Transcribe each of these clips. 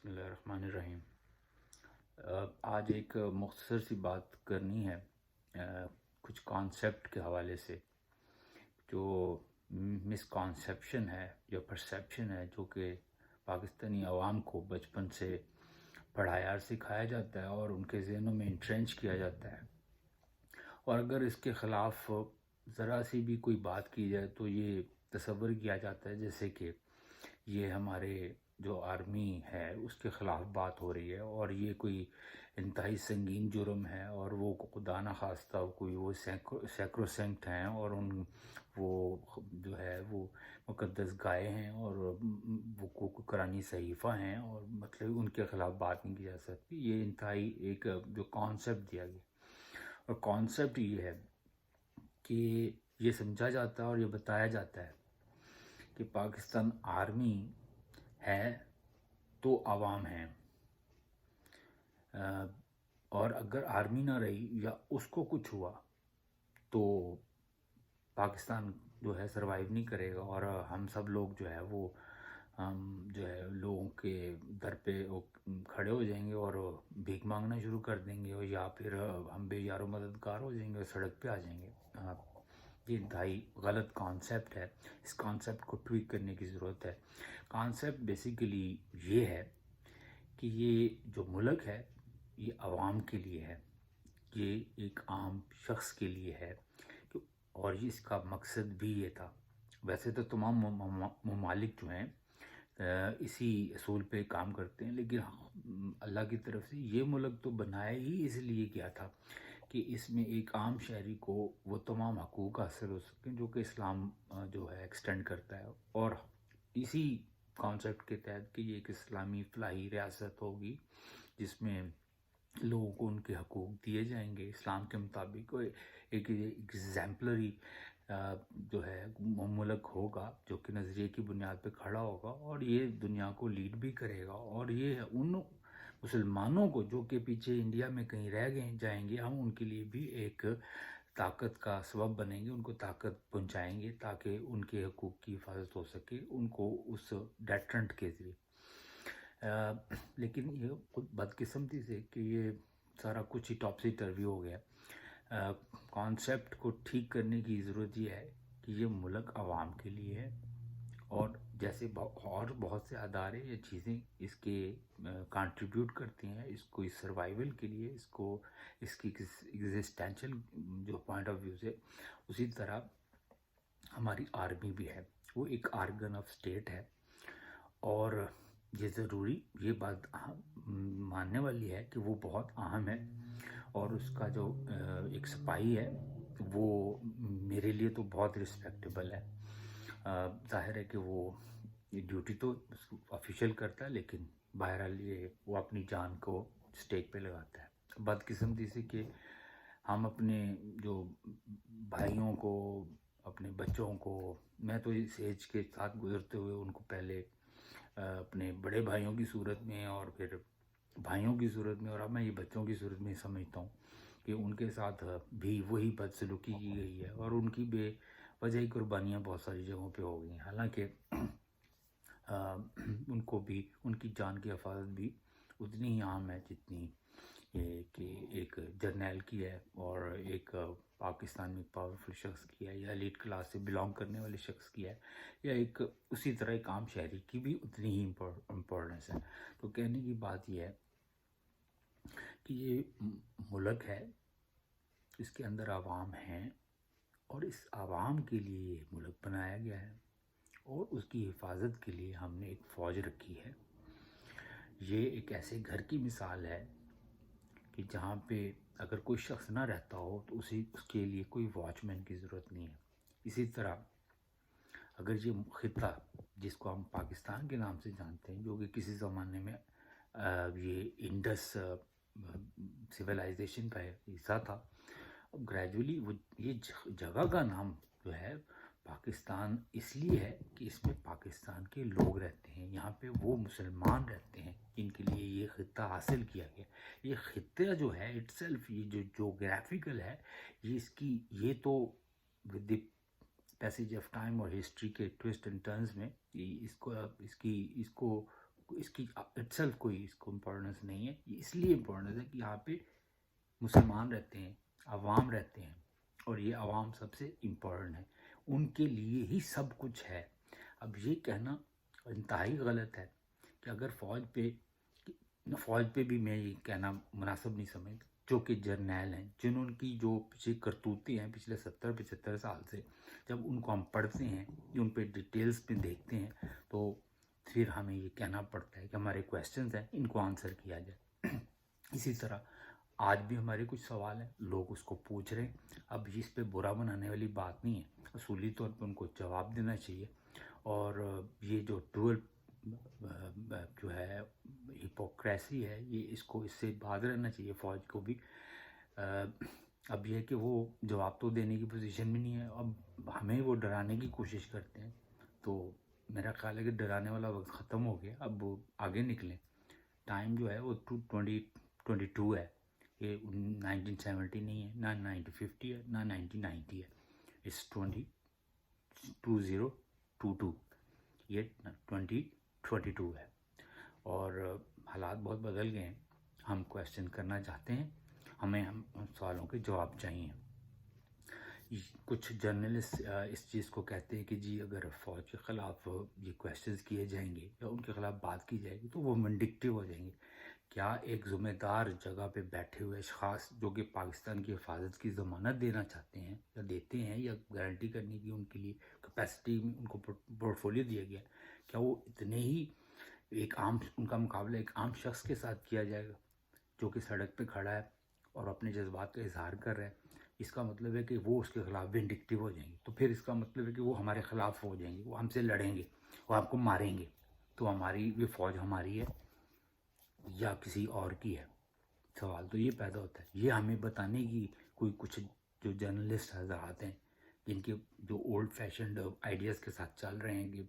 بسم اللہ الرحمن الرحیم۔ آج ایک مختصر سی بات کرنی ہے کچھ کانسیپٹ کے حوالے سے، جو مس کانسیپشن ہے یا پرسیپشن ہے جو کہ پاکستانی عوام کو بچپن سے پڑھایا اور سکھایا جاتا ہے اور ان کے ذہنوں میں انٹرینچ کیا جاتا ہے، اور اگر اس کے خلاف ذرا سی بھی کوئی بات کی جائے تو یہ تصور کیا جاتا ہے جیسے کہ یہ ہمارے جو آرمی ہے اس کے خلاف بات ہو رہی ہے اور یہ کوئی انتہائی سنگین جرم ہے، اور وہ خدا نخواستہ کوئی وہ سیکروسینکٹ ہیں اور وہ جو ہے وہ مقدس گائے ہیں اور وہ قرآنی صحیفہ ہیں، اور مطلب ان کے خلاف بات نہیں کی جا سکتی۔ یہ انتہائی ایک جو کانسیپٹ دیا گیا، اور کانسیپٹ یہ ہے کہ یہ سمجھا جاتا ہے اور یہ بتایا جاتا ہے کہ پاکستان آرمی ہے تو عوام ہیں، اور اگر آرمی نہ رہی یا اس کو کچھ ہوا تو پاکستان جو ہے سروائیو نہیں کرے گا، اور ہم سب لوگ جو ہے وہ جو ہے لوگوں کے در پہ کھڑے ہو جائیں گے اور بھیک مانگنا شروع کر دیں گے، یا پھر ہم بے یار و مددگار ہو جائیں گے اور سڑک پہ آ جائیں گے۔ یہ انتہائی غلط کانسیپٹ ہے، اس کانسیپٹ کو ٹویک کرنے کی ضرورت ہے۔ کانسیپٹ بیسیکلی یہ ہے کہ یہ جو ملک ہے یہ عوام کے لیے ہے، یہ ایک عام شخص کے لیے ہے، اور اس کا مقصد بھی یہ تھا۔ ویسے تو تمام ممالک جو ہیں اسی اصول پہ کام کرتے ہیں، لیکن اللہ کی طرف سے یہ ملک تو بنایا ہی اس لیے کیا تھا کہ اس میں ایک عام شہری کو وہ تمام حقوق حاصل ہو سکیں جو کہ اسلام جو ہے ایکسٹینڈ کرتا ہے، اور اسی کانسیپٹ کے تحت کہ یہ ایک اسلامی فلاحی ریاست ہوگی جس میں لوگوں کو ان کے حقوق دیے جائیں گے اسلام کے مطابق، ایک ایگزیمپلری جو ہے ملک ہوگا جو کہ نظریے کی بنیاد پہ کھڑا ہوگا، اور یہ دنیا کو لیڈ بھی کرے گا، اور یہ ان مسلمانوں کو جو کہ پیچھے انڈیا میں کہیں رہ گئے جائیں گے، ہم ان کے لیے بھی ایک طاقت کا سبب بنیں گے، ان کو طاقت پہنچائیں گے تاکہ ان کے حقوق کی حفاظت ہو سکے ان کو اس ڈیٹرنٹ کے ذریعے۔ لیکن یہ خود بدقسمتی سے کہ یہ سارا کچھ ہی ٹاپسی ٹروی ہو گیا۔ کانسیپٹ کو ٹھیک کرنے کی ضرورت یہ ہے کہ یہ ملک عوام کے لیے ہے، اور جیسے اور بہت سے ادارے یا چیزیں اس کے کنٹریبیوٹ کرتی ہیں اس کو اس سروائیول کے لیے، اس کی ایگزسٹینشل جو پوائنٹ آف ویو سے، اسی طرح ہماری آرمی بھی ہے، وہ ایک آرگن آف اسٹیٹ ہے، اور یہ ضروری یہ بات ماننے والی ہے کہ وہ بہت اہم ہے، اور اس کا جو ایک سپاہی ہے وہ میرے لیے تو بہت رسپیکٹیبل ہے۔ ظاہر ہے کہ وہ یہ ڈیوٹی تو آفیشیل کرتا ہے، لیکن بہرحال یہ وہ اپنی جان کو اسٹیک پہ لگاتا ہے۔ بدقسمتی سے کہ ہم اپنے جو بھائیوں کو، اپنے بچوں کو، میں تو اس ایج کے ساتھ گزرتے ہوئے ان کو پہلے اپنے بڑے بھائیوں کی صورت میں اور پھر بھائیوں کی صورت میں، اور اب میں یہ بچوں کی صورت میں سمجھتا ہوں کہ ان کے ساتھ بھی وہی بدسلوکی کی گئی ہے، اور ان کی بے وجہ ہی قربانیاں بہت ساری جگہوں پہ ہو گئی ہیں، حالانکہ ان کو بھی ان کی جان کی حفاظت بھی اتنی ہی اہم ہے جتنی کہ ایک جرنیل کی ہے، اور ایک پاکستان میں پاورفل شخص کی ہے، یا ایلیٹ کلاس سے بلانگ کرنے والے شخص کی ہے، یا ایک اسی طرح ایک عام شہری کی بھی اتنی ہی امپورٹنس ہے۔ تو کہنے کی بات یہ ہے کہ یہ ملک ہے، اس کے اندر عوام ہیں، اور اس عوام کے لیے یہ ملک بنایا گیا ہے، اور اس کی حفاظت کے لیے ہم نے ایک فوج رکھی ہے۔ یہ ایک ایسے گھر کی مثال ہے کہ جہاں پہ اگر کوئی شخص نہ رہتا ہو تو اس کے لیے کوئی واچ مین کی ضرورت نہیں ہے۔ اسی طرح اگر یہ خطہ جس کو ہم پاکستان کے نام سے جانتے ہیں، جو کہ کسی زمانے میں یہ انڈس سویلائزیشن کا حصہ تھا، گریجولی وہ یہ جگہ کا نام جو ہے پاکستان اس لیے ہے کہ اس میں پاکستان کے لوگ رہتے ہیں، یہاں پہ وہ مسلمان رہتے ہیں جن کے لیے یہ خطہ حاصل کیا گیا۔ یہ خطہ جو ہے اٹ سیلف، یہ جو جغرافیکل ہے، یہ تو with the passage of time اور ہسٹری کے ٹوسٹ اینڈ ٹرنز میں اس کو اس کی اٹسیلف کوئی اس کو امپورٹنس نہیں ہے. یہ اس لیے امپورٹنس ہے کہ یہاں پہ مسلمان رہتے ہیں, عوام رہتے ہیں, اور یہ عوام سب سے امپورٹنٹ ہے, ان کے لیے ہی سب کچھ ہے. اب یہ کہنا انتہائی غلط ہے کہ اگر فوج پہ بھی میں یہ کہنا مناسب نہیں سمجھتا, جو کہ جرنیل ہیں, جنہوں کی جو پیچھے کرتوتیں ہیں پچھلے 70-75 سال سے, جب ان کو ہم پڑھتے ہیں, ان پہ ڈیٹیلز پہ دیکھتے ہیں, تو پھر ہمیں یہ کہنا پڑتا ہے کہ ہمارے کویسچنز ہیں, ان کو آنسر کیا جائے. اسی طرح آج بھی ہمارے کچھ سوال ہیں, لوگ اس کو پوچھ رہے ہیں. اب اس پہ برا بنانے والی بات نہیں ہے, اصولی طور پہ ان کو جواب دینا چاہیے. اور یہ جو ڈوئل جو ہے ہپوکریسی ہے, یہ اس سے باز رہنا چاہیے فوج کو بھی. اب یہ کہ وہ جواب تو دینے کی پوزیشن میں نہیں ہے, اب ہمیں وہ ڈرانے کی کوشش کرتے ہیں. تو میرا خیال ہے کہ ڈرانے والا وقت ختم ہو گیا, اب وہ آگے نکلیں. ٹائم جو ہے وہ 2022 ہے, یہ 1970 نہیں ہے, نہ 1950 ہے, نہ 1990 ہے, اس 2022, یہ 2022 ہے. اور حالات بہت بدل گئے ہیں. ہم کویسچن کرنا چاہتے ہیں, ہمیں ہم سوالوں کے جواب چاہیے. کچھ جرنلسٹ اس چیز کو کہتے ہیں کہ جی اگر فوج کے خلاف یہ کویسچنز کیے جائیں گے یا ان کے خلاف بات کی جائے گی تو وہ ونڈکٹیو ہو جائیں گے. کیا ایک ذمہ دار جگہ پہ بیٹھے ہوئے اشخاص جو کہ پاکستان کی حفاظت کی ضمانت دینا چاہتے ہیں یا دیتے ہیں, یا گارنٹی کرنے کی ان کے لیے کیپیسٹی میں ان کو پورٹ فولیو دیا گیا, کیا وہ اتنے ہی ان کا مقابلہ ایک عام شخص کے ساتھ کیا جائے گا جو کہ سڑک پہ کھڑا ہے اور اپنے جذبات کا اظہار کر رہا ہے؟ اس کا مطلب ہے کہ وہ اس کے خلاف ونڈکٹیو ہو جائیں گے, تو پھر اس کا مطلب ہے کہ وہ ہمارے خلاف ہو جائیں گے, وہ ہم سے لڑیں گے, وہ آپ کو ماریں گے. تو ہماری یہ فوج ہماری ہے یا کسی اور کی ہے؟ سوال تو یہ پیدا ہوتا ہے. یہ ہمیں بتانے کی کچھ جو جرنلسٹ حضرات ہیں جن کے جو اولڈ فیشنڈ آئیڈیاز کے ساتھ چل رہے ہیں,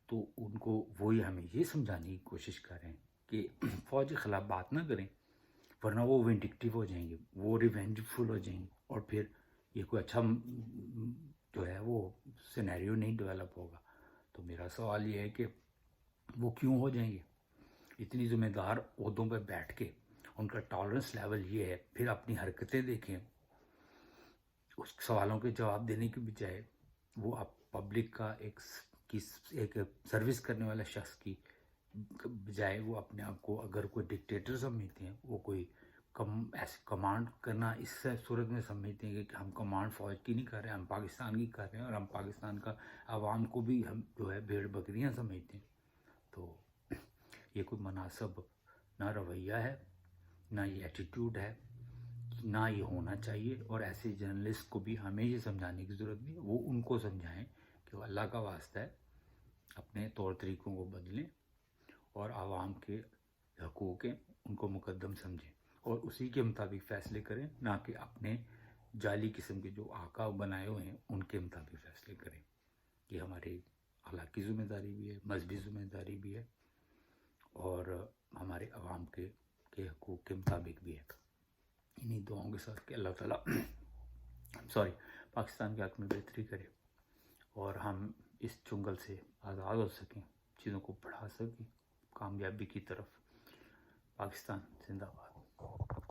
تو ان کو وہی ہمیں یہ سمجھانے کی کوشش کر رہے ہیں کہ فوج کے خلاف بات نہ کریں, ورنہ وہ ونڈکٹیو ہو جائیں گے, وہ ریونجفل ہو جائیں گے, اور پھر یہ کوئی اچھا جو ہے وہ سینیریو نہیں ڈیولپ ہوگا. تو میرا سوال یہ ہے کہ وہ کیوں ہو جائیں گے؟ اتنی ذمہ دار عہدوں پہ بیٹھ کے ان کا ٹالرنس لیول یہ ہے, پھر اپنی حرکتیں دیکھیں. اس سوالوں کے جواب دینے کی بجائے وہ آپ پبلک کا ایک سروس کرنے والا شخص کی بجائے وہ اپنے آپ کو اگر کوئی ڈکٹیٹر سمجھتے ہیں, وہ کوئی ایسے کمانڈ کرنا اس صورت میں سمجھتے ہیں کہ ہم کمانڈ فوج کی نہیں کر رہے ہیں, ہم پاکستان کی کر رہے ہیں, اور ہم پاکستان کا عوام کو بھی ہم جو ہے بھیڑ بکریاں سمجھتے ہیں. تو یہ کوئی مناسب نہ رویہ ہے, نہ یہ ایٹیٹیوڈ ہے, نہ یہ ہونا چاہیے. اور ایسے جرنلسٹ کو بھی ہمیں یہ سمجھانے کی ضرورت نہیں ہے, وہ ان کو سمجھائیں کہ وہ اللہ کا واسطہ ہے اپنے طور طریقوں کو بدلیں اور عوام کے حقوق ہیں ان کو مقدم سمجھیں اور اسی کے مطابق فیصلے کریں, نہ کہ اپنے جعلی قسم کے جو آقا بنائے ہوئے ہیں ان کے مطابق فیصلے کریں. یہ ہماری اخلاقی ذمہ داری بھی ہے, مذہبی ذمہ داری بھی ہے, اور ہمارے عوام کے حقوق کے مطابق بھی ہے. انہی دعاؤں کے ساتھ کہ اللہ تعالیٰ پاکستان کے حق میں بہتری کرے اور ہم اس چنگل سے آزاد ہو سکیں, چیزوں کو بڑھا سکیں کامیابی کی طرف. پاکستان زندہ باد.